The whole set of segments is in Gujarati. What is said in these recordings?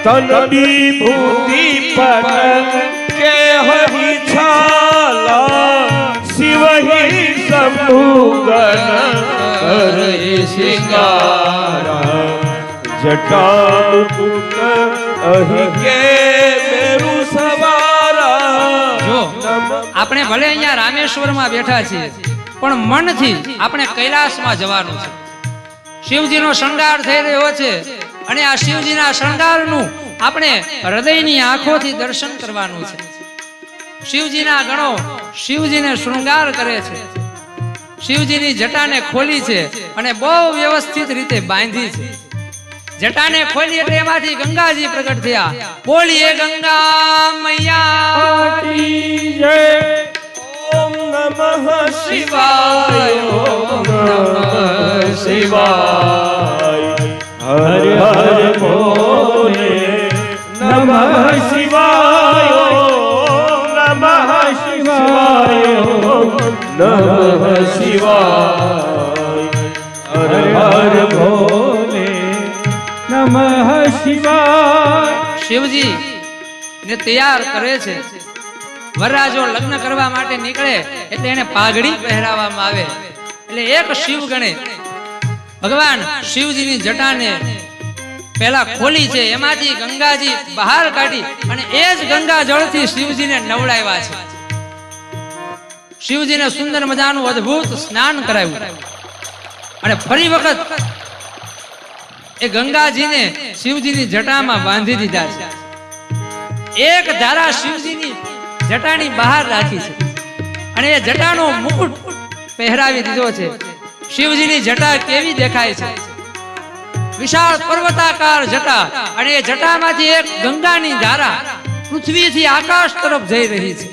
तन विभूति पट के हरि छाला शिव ही शंभु गण करे सिंगारा जटा मुकुट अहि के मेरु सवारा। જો આપણે ભલે અહીંયા રામેશ્વરમાં બેઠા છીએ પણ મનથી આપણે કૈલાસમાં જવાનું છે। શિવજીનો શણગાર થઈ રહ્યો છે અને આ શિવજીના શણગારનું આપણે હૃદયની આંખોથી દર્શન કરવાનું છે। શિવજીના ગણો શિવજીને શૃંગાર કરે છે, શિવજીની જટાને ખોલી છે અને બહુ વ્યવસ્થિત રીતે બાંધી છે। જટાને ખોલી એટલે એમાંથી ગંગાજી પ્રગટ થયા। બોલીએ ગંગા મૈયા કી જય। ओम नमः शिवाय ओम नमः शिवाय हर हर भोले नमः शिवाय ओम नमः शिवाय ओम नमः शिवाय हर हर भोले नमः शिवाय। શિવજી ને તૈયાર કરે છે। વરરાજો લગ્ન કરવા માટે નીકળે એટલે એને પાઘડી પહેરાવવામાં આવે। એટલે એક શિવ ગણે ભગવાન શિવજીની જટાને પહેલા ખોલી છે, એમાંથી ગંગાજી બહાર કાઢી અને એ જ ગંગા જળથી શિવજીને નવડાવ્યા છે। શિવજીને સુંદર મજાનું અદ્ભુત સ્નાન કરાવ્યું અને ફરી વખત એ ગંગાજીને શિવજીની જટામાં બાંધી દીધા છે। એક ધારા શિવજીની જટાની બહાર રાખી છે અને એ જટાનો મુકુટ પહેરાવી દીધો છે। શિવજીની જટા કેવી દેખાય છે? વિશાળ પર્વતાકાર જટા અને એ જટામાંથી એક ગંગાની ધારા પૃથ્વીથી આકાશ તરફ જઈ રહી છે।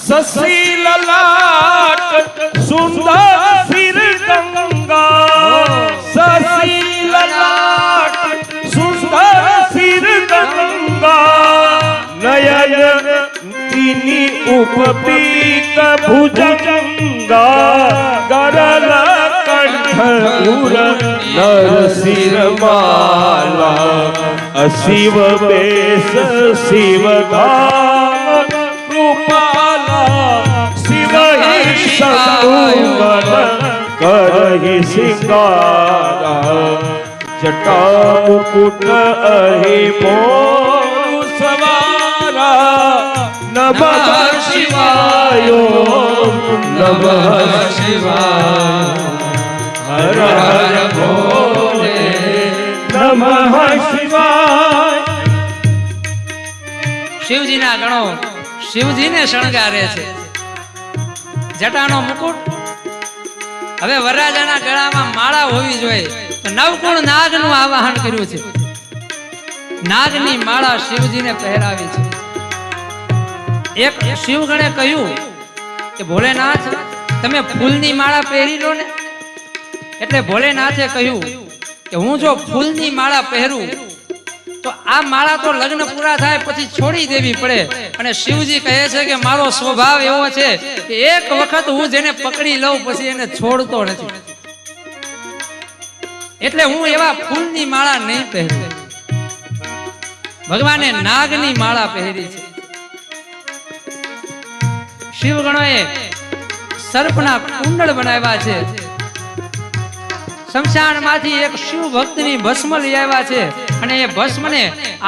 शशि ललाट सुंदर सिर गंगा शशि ललाट सुंदर सिर गंगा नयन तीनी उपपीत भुजंगा गरल कंठ उर नरसिंह माला शिव बेस शिव धाम कृपाला शिव ही शंभुगण करहि सिंगारा जटा मुकुट अहि मोरु सवारा नमः शिवाय नमः शिवाय हर हर भोले नमः शिवाय। શિવજીના ગણો શિવજીને શણગારે છે। જટાનો મુકુટ હવે વરરાજાના ગળામાં માળા હોવી જોઈએ તો નવકુળ નાગનું આવાહન કર્યું છે। નાગની માળા શિવજીને પહેરાવી છે। એક શિવગણે કહ્યું કે ભોલેનાથ તમે ફૂલની માળા પહેરી લો ને। એટલે ભોલેનાથે કહ્યું કે હું જો ફૂલની માળા પહેરું તો આ માળા તો લગ્ન પૂરા થાય પછી છોડી દેવી પડે અને શિવજી કહે છે કે મારો સ્વભાવ એવો છે કે એક વખત હું જેને પકડી લઉં પછી એને છોડતો નથી, એટલે હું એવા ફૂલની માળા નહીં પહેરું। ભગવાને નાગની માળા પહેરી છે। શિવગણોએ સર્પના કુંડળ બનાવ્યા છે। શમશાનમાંથી એક શિવ ભક્તની ભસ્મ લઈ આવ્યા છે અને એ ભસ્મને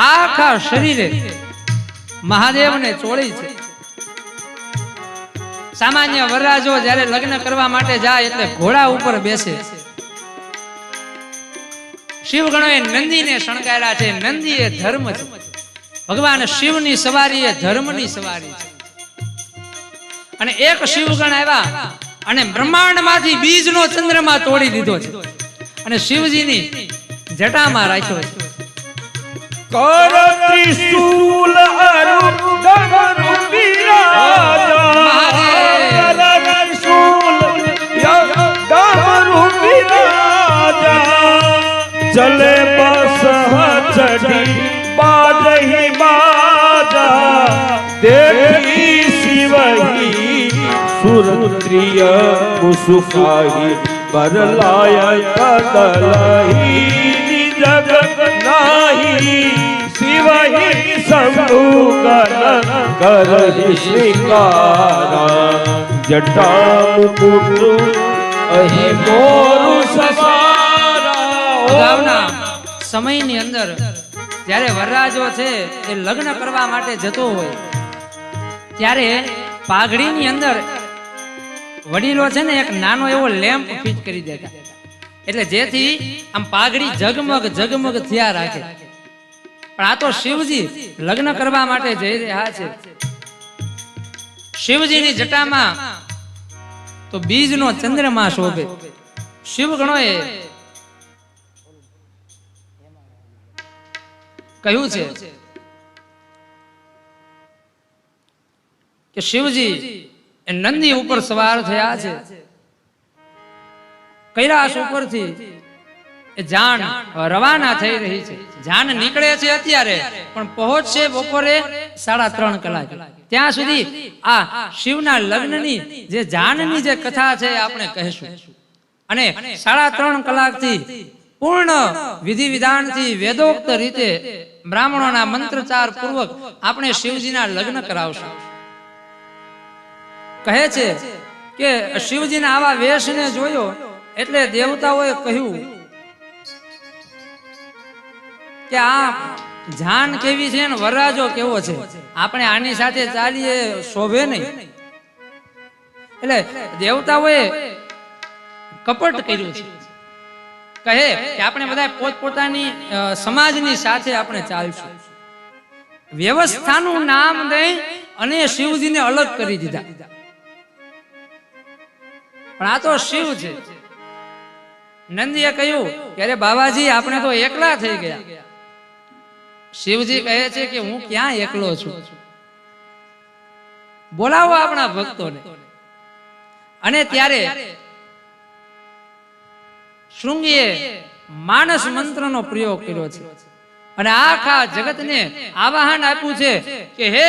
આખા શરીરે મહાદેવને ચોળી છે। સામાન્ય વરરાજો જ્યારે લગ્ન કરવા માટે જાય એટલે ઘોડા ઉપર બેસે। શિવગણોએ નંદીને શણગાર્યા છે। નંદી એ ધર્મ છે। ભગવાન શિવની સવારી એ ધર્મની સવારી છે। અને એક શિવગણ આવ્યા અને બ્રહ્માંડમાંથી બીજનો ચંદ્રમા તોડી દીધો છે અને શિવજીની જટામાં રાખ્યો છે। कर त्रिशूल अरु डमरु विराजा कर त्रिशूल डमरु विराजा चले बस चढ़ी बाजही बाजा देखी शिवही सुरत्रिय मुसुकाही બરલાય કદલહી જગત નાહી શિવહી શંભુ ગણ કરહી શ્રીકારા જટા મુકુટ અહીં મોરું સવારા અગાઉના સમયની અંદર જ્યારે વરરાજો છે એ લગ્ન કરવા માટે જતો હોય ત્યારે પાઘડીની અંદર વડીલો છે ને એક નાનો એવો લેમ્પ ફિટ કરી દેતા, એટલે જેથી આમ પાઘડી ઝગમગ ઝગમગ થયા રાખે. પણ આ તો શિવજી લગ્ન કરવા માટે જઈ રહ્યા છે. શિવજીની જટામાં તો બીજનો ચંદ્રમા શોભે. શિવ ગણોએ કહ્યું છે કે શિવજી એ નંદી ઉપર સવાર થયા છે. કૈલાસ ઉપરથી એ જાન રવાના થઈ રહી છે. જાન નીકળે છે અત્યારે, પણ પહોંચશે બપોરે 3:30 કલાકે. ત્યાં સુધી આ શિવના લગ્નની જે જાનની જે કથા છે એ આપણે કહીશું. અને 3:30 કલાકથી પૂર્ણ વિધિ વિધાનથી વેદોક્ત રીતે બ્રાહ્મણોના મંત્રચાર પૂર્વક આપણે શિવજીના લગ્ન કરાવશું. કહે છે કે શિવજીના આવા વેશને જોયો એટલે દેવતાઓએ કહ્યું કે આ જાન કેવી છે ને વરરાજો કેવો છે, આપણે આની સાથે ચાલીએ શોભે નહીં. એટલે દેવતાઓએ કપટ કર્યું છે. કહે કે આપણે બધા પોતપોતાની સમાજની સાથે આપણે ચાલશું. વ્યવસ્થાનું નામ દઈ અને શિવજીને અલગ કરી દીધા. પણ આ તો શિવ છે. નંદીએ કહ્યું કે અરે બાબાજી આપણે તો એકલા થઈ ગયા. શિવજી કહે છે કે હું ક્યાં એકલો છું, બોલાવો આપણા ભક્તોને. અને ત્યારે શૃંગીએ માનસ મંત્રનો પ્રયોગ કર્યો છે અને આખા જગતને આવાહન આપ્યું છે કે હે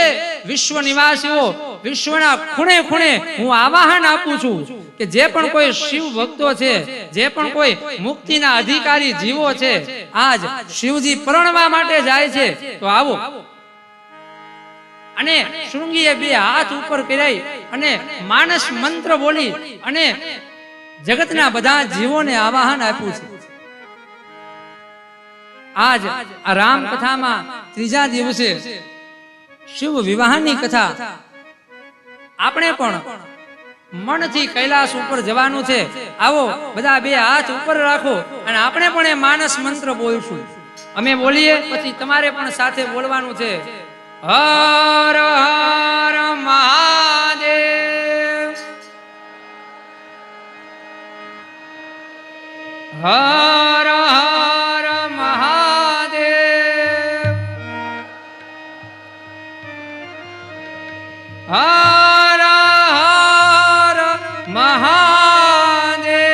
વિશ્વ નિવાસીઓ, વિશ્વના ખૂણે ખૂણે હું આવાહન આપું છું કે જે પણ કોઈ શિવ ભક્તો છે, જે પણ કોઈ મુક્તિના અધિકારી જીવો છે, આજ શિવજી પરણવા માટે જાય છે તો આવો. અને શૃંગીએ 2 હાથ ઉપર કરી અને માનસ મંત્ર બોલી અને જગતના બધા જીવોને આવાહન આપ્યું છે. આજ આ રામ કથામાં 3જા દિવસે શિવ વિવાહની કથા. આપણે પણ મનથી કૈલાસ ઉપર જવાનું છે. આવો બધા 2 હાથ ઉપર રાખો અને આપણે પણ એ માનસ મંત્ર બોલશું. અમે બોલીએ પછી તમારે પણ સાથે બોલવાનું છે. હર હર મહાદેવ, હર હર મહાદેવ, હર હર મહાદેવ.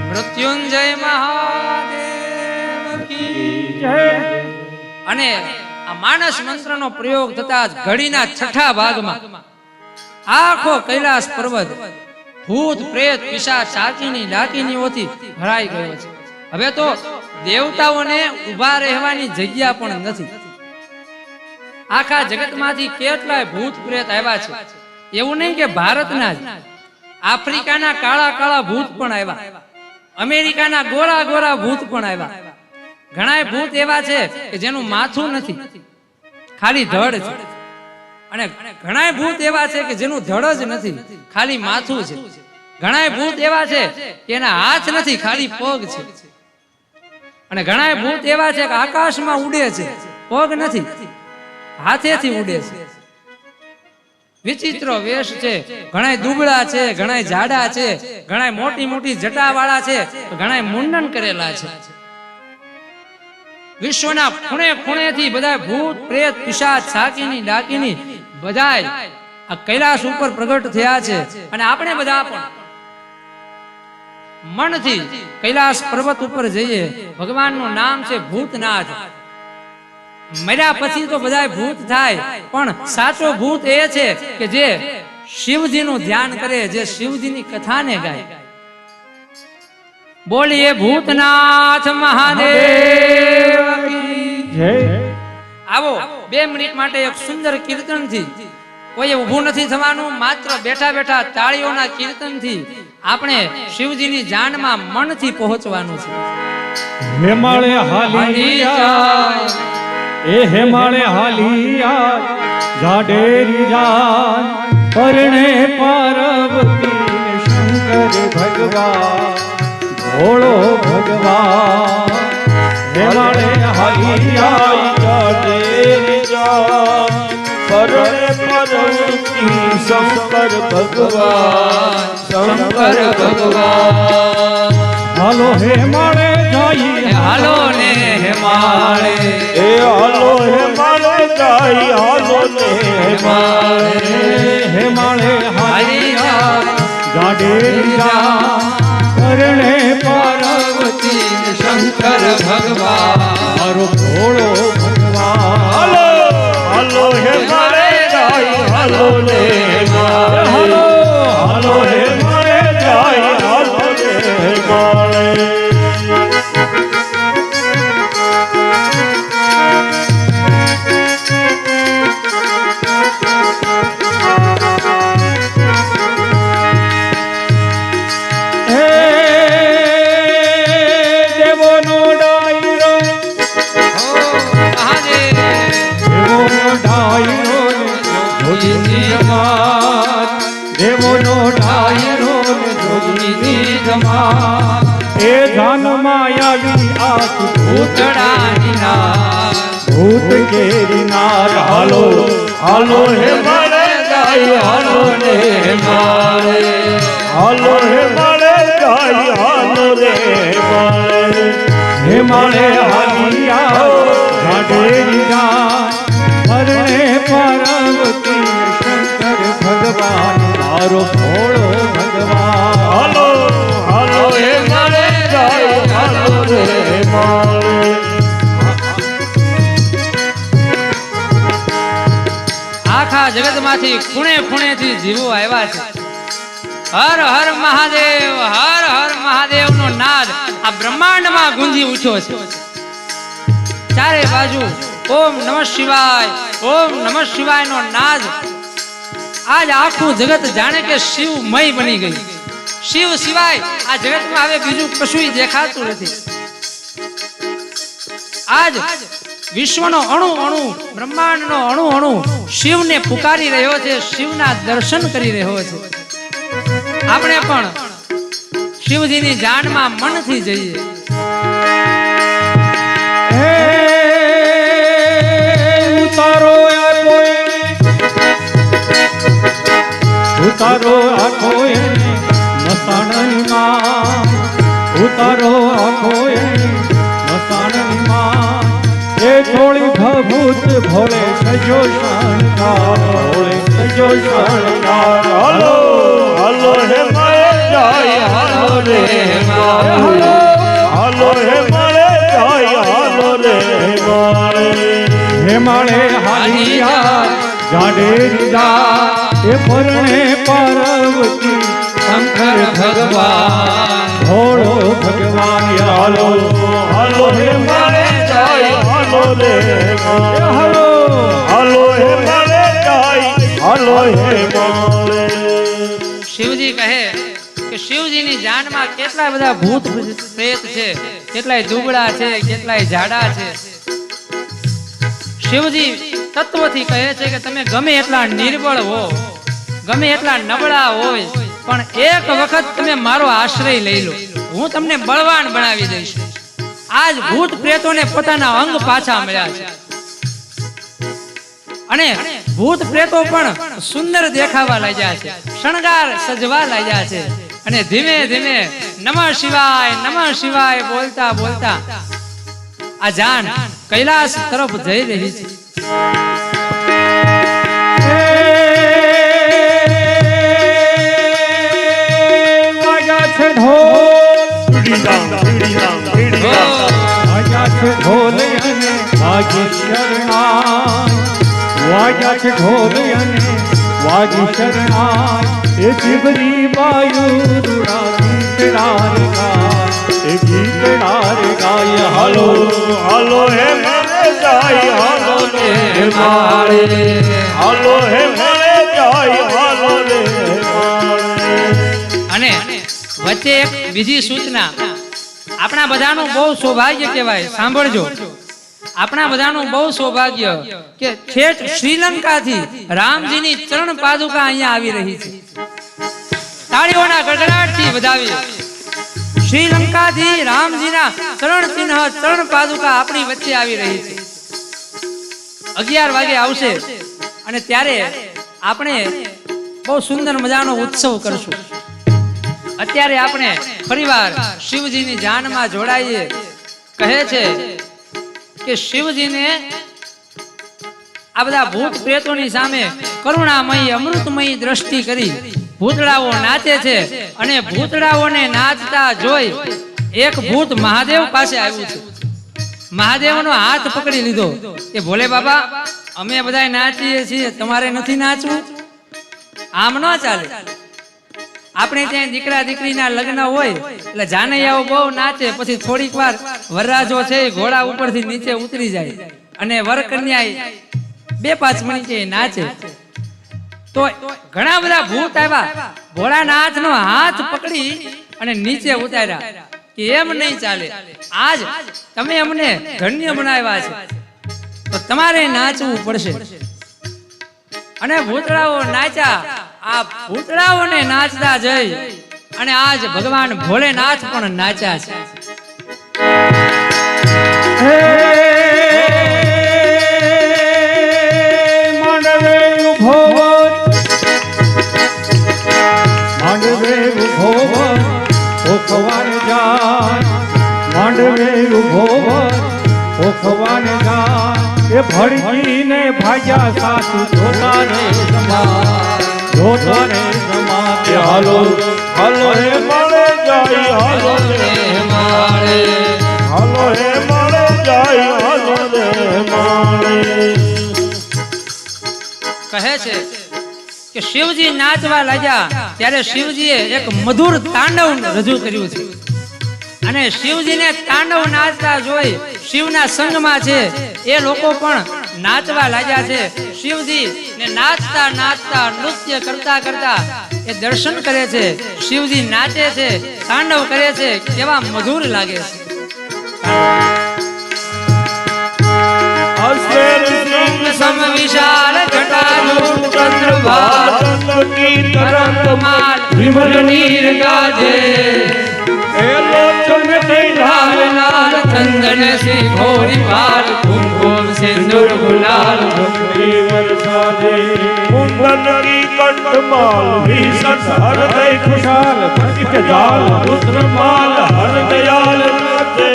મૃત્યુંજય મહાદેવ કી જય. અને આ માનસ મંત્રનો પ્રયોગ થતા જ ઘડીના 6ઠા ભાગમાં આખો કૈલાસ પર્વત ભૂત પ્રેત પિશાચ સાચીની ડાકીનીઓથી ભરાઈ ગયો છે. હવે તો દેવતાઓને ઊભા રહેવાની જગ્યા પણ નથી. આખા જગતમાંથી કેટલાય ભૂત પ્રેત આવ્યા છે. એવું નહીં કે ભારતના જ, આફ્રિકાના કાળા કાળા ભૂત પણ આવ્યા, અમેરિકાના ગોરા ગોરા ભૂત પણ આવ્યા. ઘણાય ભૂત એવા છે કે જેનું માથું નથી, ખાલી ધડ છે. અને ઘણાય ભૂત એવા છે કે જેનું ધડ જ નથી, ખાલી માથું છે. ઘણાય ભૂત એવા છે કે એના હાથ નથી, ખાલી પગ છે. અને ઘણાય ભૂત એવા છે કે આકાશમાં ઉડે છે, પગ નથી, હાથેથી ઉડે છે. વિચિત્ર વેશ છે. ઘણાય દુબળા છે, ઘણાય જાડા છે, ઘણાય મોટી મોટી જટાવાળા છે, ઘણાય મુંડન કરેલા છે. વિશ્વના ખૂણે ખૂણેથી બધા ભૂત પ્રેત પિશાચ સાકીની ડાકીની બધાય આ કૈલાસ ઉપર પ્રગટ થયા છે. અને આપણે બધા પણ મનથી કૈલાસ પર્વત ઉપર જઈએ. ભગવાનનું નામ છે ભૂતનાથ. મર્યા પછી તો બધાય ભૂત થાય, પણ સાચો ભૂત એ છે કે જે શિવજીનું ધ્યાન કરે, જે શિવજીની કથાને ગાય. બોલીએ ભૂતનાથ મહાદેવ કી જય. આવો 2 મિનિટ માટે એક સુંદર કીર્તનથી, કોઈએ ઊભું નથી થવાનું, માત્ર બેઠા બેઠા તાળીઓના કીર્તનથી આપણે શિવજીની જાનમાં મનથી પહોંચવાનું છે. હેમાળે હાલિયા, એ હેમાળે હાલિયા, જાડેરી જાન પરણે પાર્વતી ને શંકર ભગવાન, ભોળો ભગવાન. હેમાળે હાલિયા, જાડેરી જાન પરણે પાર્વતી શંકર ભગવાન, શંકર ભગવાન. હાલો હેમાળે જાય, હાલો ને હેમાળે, એ હાલો હેમાળે જાય, હાલો ને હેમાળે. હેમાળે હાલિયા, જાડેરી જાન પરણે પાર્વતી શંકર ભગવાન, મારો ભોળો ભગવાન. હાલો હાલો હેમાળે જાય, હાલો ને હેમાળે. હાલો હાલો હેમાળે જાય, હાલો ને હેમાળે. દેવોનો ડાયરો ને જોગીની જમાત, એ જાનમાં આવી આખ ભૂતડાની નાર, ભૂત કેરી નાર. હાલો હાલો હેમાળે જાય, હાલો ને હેમાળે. હાલો હેમાળે જાય, હાલો રે હેમાળે. હેમાળે હાલિયા, જાડેરી જાન પરણે પાર્વતી શંકર ભગવાન, મારો ભોળો ભગવાન. હાલો હાલો હેમાળે જાય, હાલો રે હેમાળે. આખા જગતમાંથી ખૂણે ખૂણેથી જીવો આવ્યા છે. હર હર મહાદેવ, હર હર મહાદેવનો નાદ આ બ્રહ્માંડમાં ગુંજી ઉઠ્યો છે. ચારે બાજુ ઓમ નમઃ શિવાય, ઓમ નમઃ શિવાયનો નાદ. આજ આખું જગત જાણે કે શિવમય બની ગયું. શિવ સિવાય આ જગતમાં હવે બીજું કશું દેખાતું નથી. આજ વિશ્વનો અણુ અણુ, બ્રહ્માંડનો અણુ અણુ શિવને પુકારી રહ્યો છે, શિવના દર્શન કરી રહ્યો છે. આપણે પણ શિવજીની જાનમાં મનથી જઈએ. ઉતારો આખો, ઉતારો આખો મસાણની માં, ઉતારો આખો મસાણની માં. એ થોડી ભભૂત ભોળે સજો શણગાર, ભોળે સજો શણગાર. હાલો હાલો હેમાળે જાય, હાલો રે હેમાળે. હાલો હેમાળે જાય, હાલો રે હેમાળે. હેમાળે હાલિયા, જાડેરી જાન એ પરણે પાર્વતી શંકર ભગવાન, ભોળો ભગવાન. હાલો હાલો હેમાળે જાય, હાલો રે હેમાળે. હાલો હાલો હેમાળે જાય, હાલો હેમાળે. શિવજી કહે કે શિવજીની જાનમાં કેટલા બધા ભૂત પ્રેત છે, કેટલાય દુબળા છે, કેટલાય જાડા છે. શિવજી તત્વથી કહે છે કે તમે ગમે એટલા નિર્બળ હો, ગમે એટલા નબળા હોય, પણ એક વખત તમે મારો આશ્રય લઈ લો, હું તમને બળવાન બનાવી દઈશ. આજ ભૂત પ્રેતોને પોતાના અંગ પાછા મળ્યા છે, અને ભૂત પ્રેતો પણ સુંદર દેખાવા લાગ્યા છે, શણગાર સજવા લાગ્યા છે. અને ધીમે ધીમે નમઃ શિવાય બોલતા બોલતા આ જાન કૈલાસ તરફ જઈ રહી છે. વાગ્યા છે ઢોલ, છે ઢોલ અને વાગી શરણાઈ વાગ્યા છે ઢોલ અને વાગી શરણાઈ એ જીવરી બાયુ રૂડા ગીતડાર ગાય એ ગીતડાર ગાય હાલો હાલો હે મારે જાય હાલો રે માળે હાલો હે મારે જાય હાલો રે માળે અને વચ્ચે એક બીજી સૂચના આપણા બધાનું બહુ સૌભાગ્ય કહેવાય સાંભળજો આપણા બધાનું બહુ સૌભાગ્ય કે ઠેઠ શ્રીલંકાથી રામજીની ચરણ પાદુકા અહીંયા આવી રહી છે તાળીઓના ગડગડાટથી વધાવી શ્રીલંકાથી રામજીના ચરણ ચિહ્ન ચરણ પાદુકા આપણી વચ્ચે આવી રહી છે 11 વાગે આવશે અને ત્યારે આપણે બહુ સુંદર મજાનો ઉત્સવ કરશું અત્યારે આપણે ફરીવાર શિવજીની જાનમાં જોડાઈએ કહે છે કે શિવજીને આ બધા ભૂત પ્રેતોની સામે કરુણામયી અમૃતમયી દ્રષ્ટિ કરી ભૂતડાઓ નાચે છે અને ભૂતડાઓને નાચતા જોઈ એક ભૂત મહાદેવ પાસે આવ્યું છે મહાદેવનો હાથ પકડી લીધો કે ભોલે બાબા અમે બધા નાચીએ છીએ તમારે નથી નાચવું આમ ન ચાલે આપણે ત્યાં દીકરા દીકરીના લગ્ન હોય એટલે જાનૈયાઓ બહુ નાચે પછી થોડીક વાર વરરાજો છે એ ઘોડા ઉપરથી નીચે ઉતરી જાય અને વર કન્યા 2-5 મિનિટે નાચે તો ઘણા બધા ભૂત આવ્યા ભોળાનાથનો હાથ પકડી અને નીચે ઉતાર્યા કે એમ નહીં ચાલે આજ તમે અમને ધન્ય બનાવ્યા છે તો તમારે નાચવું પડશે અને ભૂતળાઓ નાચ્યા આ ભૂતળાઓને નાચતા જઈ અને આજ ભગવાન ભોલેનાથ પણ નાચ્યા છે માંડવે ઉભો માંડવે ઉભો ઓખવાન જાય માંડવે ઉભો ઓખવાન જાય એ ભડકીને ભાગ્યા સાસુ જોતા રે સમાજ હાલો હાલો હે મારે જાય હાલો રે માળે હાલો હે મારે જાય હાલો રે માળે કહે છે કે શિવજી નાચવા લાગ્યા ત્યારે શિવજીએ એક મધુર તાંડવ રજૂ કર્યું છે અને શિવજીને તાંડવ નાચતા જોઈ શિવના સંગમાં છે એ લોકો પણ નાચવા લાગ્યા છે શિવજી ને નાચતા નાચતા નૃત્ય કરતા કરતા એ દર્શન કરે છે શિવજી નાચે છે તાંડવ કરે છે કેવા મધુર લાગે છે સમ વિશાળ જટાજૂટ ચંદ્રભાગ તરંગમાલ વિમલ નીર ગાજે એ લોચનથી લાલ લાલ ચંદન સે ઘોરી પાલ કુમકુમ સિંદૂર ગુલાલ ભક્તિ વરસાદે કુંડન કી કંઠમાલ ભીષણ હૃદય ખુશાલ પતિત જાલ રુદ્રમાલ હર દયાલ નાથે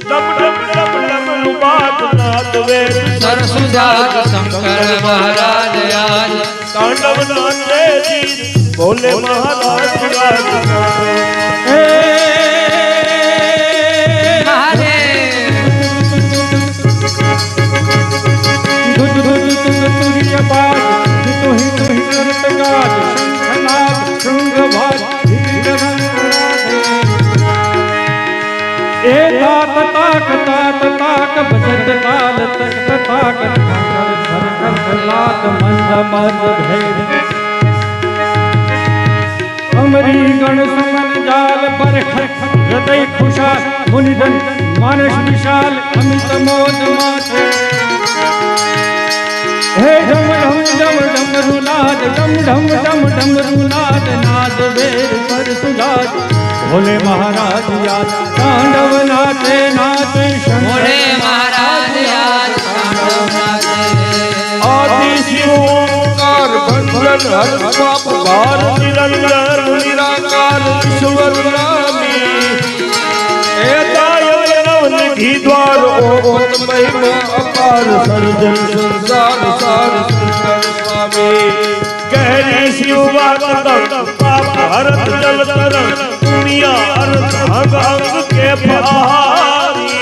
ડમ ડમ ડમ ડમ લુબાત નાથ વેદ સરસુજાત શંકર મહારાજ આજ તાંડવ નાચે જી બોલે મહારાજ રાજ अमरी गण समन जाल पर हृदय खुशाल मुनिधन मानस विशाल अमित मोद माथे हे डम डम डम डम रुनाद डम डम डम डम रुनाद नाद वेद पर सुजात भोले महाराज याद तांडव नाचे नाचे भोले महाराज याद तांडव नाचे आदि शिव ओंकार भंजन हर पाप भार निरंजन निराकार ईश्वर नामी ए दायक नवनिधि द्वार ओपत महिमा अपार सर्जन संसार सार सुंदर स्वामी गहरी शिव बात पाप हरत जल तरंग दुनिया अर्थ अंग अंग के पहारी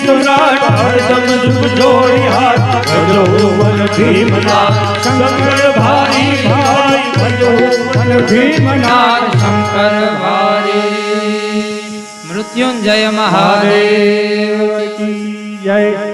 સમ્રાટ હરદમ દુખ જોડી હાથ ભજો વન ભીમનાથ શંકર ભારી ભાઈ ભજો વન ભીમનાથ શંકર ભારી મૃત્યુંજય મહાદેવ કી જય